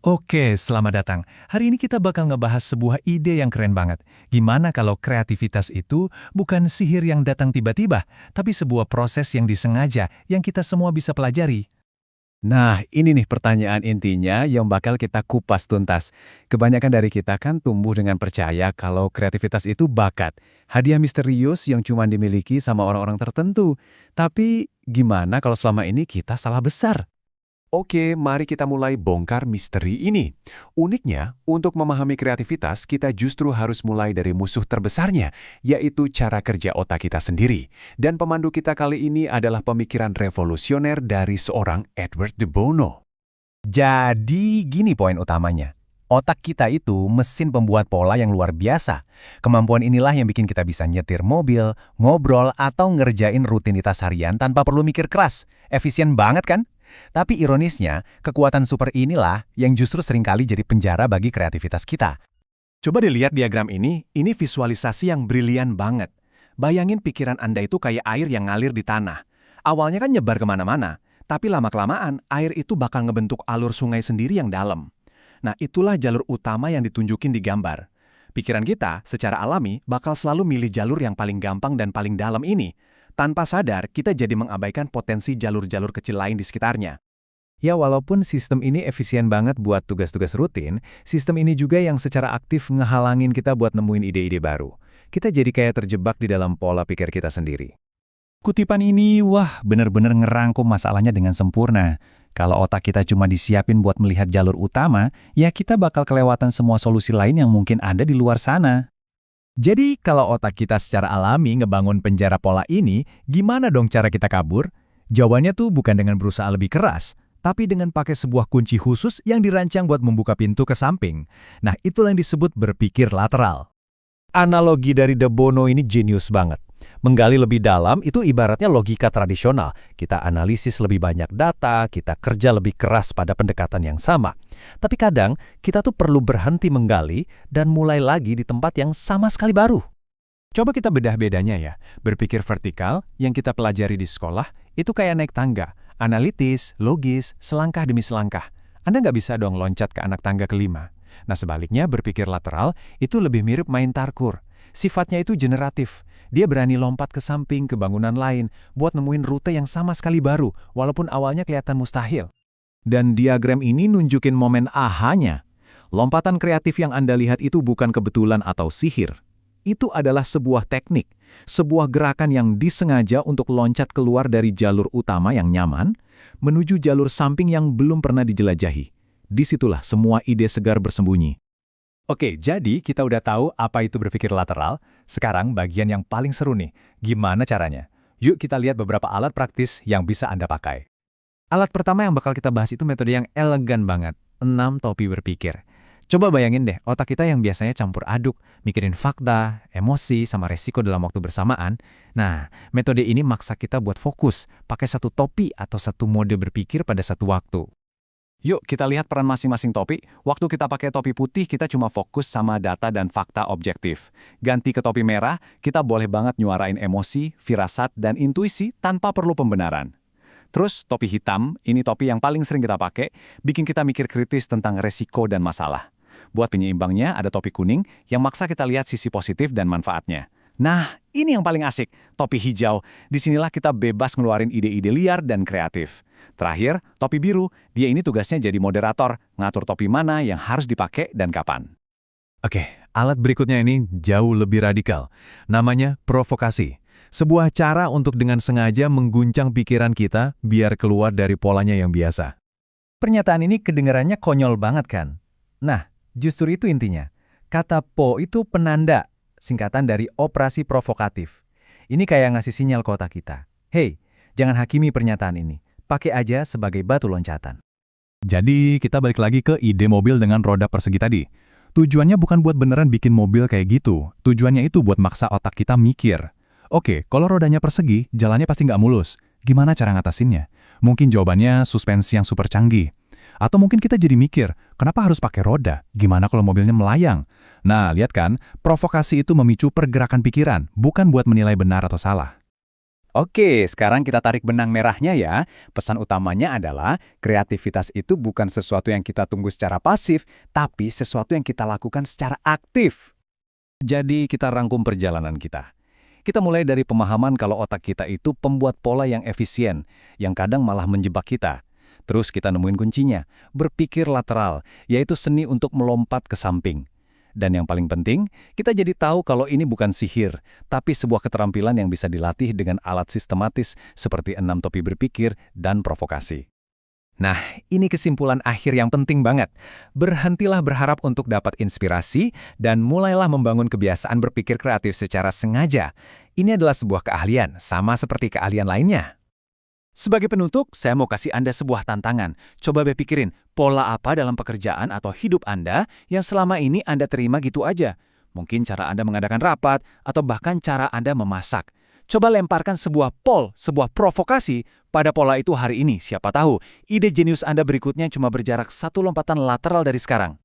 Oke, selamat datang. Hari ini kita bakal ngebahas sebuah ide yang keren banget. Gimana kalau kreativitas itu bukan sihir yang datang tiba-tiba, tapi sebuah proses yang disengaja yang kita semua bisa pelajari? Nah, ini nih pertanyaan intinya yang bakal kita kupas tuntas. Kebanyakan dari kita kan tumbuh dengan percaya kalau kreativitas itu bakat, hadiah misterius yang cuma dimiliki sama orang-orang tertentu. Tapi gimana kalau selama ini kita salah besar? Oke, mari kita mulai bongkar misteri ini. Uniknya, untuk memahami kreativitas, kita justru harus mulai dari musuh terbesarnya, yaitu cara kerja otak kita sendiri. Dan pemandu kita kali ini adalah pemikiran revolusioner dari seorang Edward de Bono. Jadi gini poin utamanya. Otak kita itu mesin pembuat pola yang luar biasa. Kemampuan inilah yang bikin kita bisa nyetir mobil, ngobrol, atau ngerjain rutinitas harian tanpa perlu mikir keras. Efisien banget kan? Tapi ironisnya, kekuatan super inilah yang justru seringkali jadi penjara bagi kreativitas kita. Coba dilihat diagram ini visualisasi yang brilian banget. Bayangin pikiran Anda itu kayak air yang ngalir di tanah. Awalnya kan nyebar kemana-mana, tapi lama-kelamaan air itu bakal ngebentuk alur sungai sendiri yang dalam. Nah, itulah jalur utama yang ditunjukin di gambar. Pikiran kita secara alami bakal selalu milih jalur yang paling gampang dan paling dalam ini. Tanpa sadar, kita jadi mengabaikan potensi jalur-jalur kecil lain di sekitarnya. Ya walaupun sistem ini efisien banget buat tugas-tugas rutin, sistem ini juga yang secara aktif ngehalangin kita buat nemuin ide-ide baru. Kita jadi kayak terjebak di dalam pola pikir kita sendiri. Kutipan ini, wah, bener-bener ngerangkum masalahnya dengan sempurna. Kalau otak kita cuma disiapin buat melihat jalur utama, ya kita bakal kelewatan semua solusi lain yang mungkin ada di luar sana. Jadi kalau otak kita secara alami ngebangun penjara pola ini, gimana dong cara kita kabur? Jawabannya tuh bukan dengan berusaha lebih keras, tapi dengan pakai sebuah kunci khusus yang dirancang buat membuka pintu ke samping. Nah, itulah yang disebut berpikir lateral. Analogi dari De Bono ini jenius banget. Menggali lebih dalam itu ibaratnya logika tradisional. Kita analisis lebih banyak data, kita kerja lebih keras pada pendekatan yang sama. Tapi kadang kita tuh perlu berhenti menggali dan mulai lagi di tempat yang sama sekali baru. Coba kita bedah bedanya ya. Berpikir vertikal yang kita pelajari di sekolah itu kayak naik tangga. Analitis, logis, selangkah demi selangkah. Anda nggak bisa dong loncat ke anak tangga kelima. Nah sebaliknya berpikir lateral itu lebih mirip main parkour. Sifatnya itu generatif. Dia berani lompat ke samping, ke bangunan lain, buat nemuin rute yang sama sekali baru, walaupun awalnya kelihatan mustahil. Dan diagram ini nunjukin momen ahanya. Lompatan kreatif yang Anda lihat itu bukan kebetulan atau sihir. Itu adalah sebuah teknik, sebuah gerakan yang disengaja untuk loncat keluar dari jalur utama yang nyaman, menuju jalur samping yang belum pernah dijelajahi. Disitulah semua ide segar bersembunyi. Oke, jadi kita udah tahu apa itu berpikir lateral. Sekarang bagian yang paling seru nih, gimana caranya? Yuk kita lihat beberapa alat praktis yang bisa Anda pakai. Alat pertama yang bakal kita bahas itu metode yang elegan banget, 6 topi berpikir. Coba bayangin deh, otak kita yang biasanya campur aduk, mikirin fakta, emosi, sama resiko dalam waktu bersamaan. Nah, metode ini maksa kita buat fokus, pakai satu topi atau satu mode berpikir pada satu waktu. Yuk kita lihat peran masing-masing topi. Waktu kita pakai topi putih, kita cuma fokus sama data dan fakta objektif. Ganti ke topi merah, kita boleh banget nyuarain emosi, firasat, dan intuisi tanpa perlu pembenaran. Terus topi hitam, ini topi yang paling sering kita pakai, bikin kita mikir kritis tentang resiko dan masalah. Buat penyeimbangnya ada topi kuning yang maksa kita lihat sisi positif dan manfaatnya. Nah, ini yang paling asik, topi hijau. Disinilah kita bebas ngeluarin ide-ide liar dan kreatif. Terakhir, topi biru, dia ini tugasnya jadi moderator, ngatur topi mana yang harus dipakai dan kapan. Oke, alat berikutnya ini jauh lebih radikal. Namanya provokasi. Sebuah cara untuk dengan sengaja mengguncang pikiran kita biar keluar dari polanya yang biasa. Pernyataan ini kedengarannya konyol banget kan? Nah, justru itu intinya. Kata po itu penanda, singkatan dari operasi provokatif. Ini kayak ngasih sinyal ke otak kita. Hei, jangan hakimi pernyataan ini. Pakai aja sebagai batu loncatan. Jadi kita balik lagi ke ide mobil dengan roda persegi tadi. Tujuannya bukan buat beneran bikin mobil kayak gitu. Tujuannya itu buat maksa otak kita mikir. Oke, kalau rodanya persegi, jalannya pasti nggak mulus. Gimana cara ngatasinnya? Mungkin jawabannya suspensi yang super canggih. Atau mungkin kita jadi mikir, kenapa harus pakai roda? Gimana kalau mobilnya melayang? Nah, lihat kan, provokasi itu memicu pergerakan pikiran, bukan buat menilai benar atau salah. Oke, sekarang kita tarik benang merahnya ya. Pesan utamanya adalah kreativitas itu bukan sesuatu yang kita tunggu secara pasif, tapi sesuatu yang kita lakukan secara aktif. Jadi kita rangkum perjalanan kita. Kita mulai dari pemahaman kalau otak kita itu pembuat pola yang efisien, yang kadang malah menjebak kita. Terus kita nemuin kuncinya, berpikir lateral, yaitu seni untuk melompat ke samping. Dan yang paling penting, kita jadi tahu kalau ini bukan sihir, tapi sebuah keterampilan yang bisa dilatih dengan alat sistematis seperti 6 topi berpikir dan provokasi. Nah, ini kesimpulan akhir yang penting banget. Berhentilah berharap untuk dapat inspirasi dan mulailah membangun kebiasaan berpikir kreatif secara sengaja. Ini adalah sebuah keahlian, sama seperti keahlian lainnya. Sebagai penutup, saya mau kasih Anda sebuah tantangan. Coba berpikirin, pola apa dalam pekerjaan atau hidup Anda yang selama ini Anda terima gitu aja. Mungkin cara Anda mengadakan rapat, atau bahkan cara Anda memasak. Coba lemparkan sebuah sebuah provokasi pada pola itu hari ini. Siapa tahu, ide jenius Anda berikutnya cuma berjarak 1 lompatan lateral dari sekarang.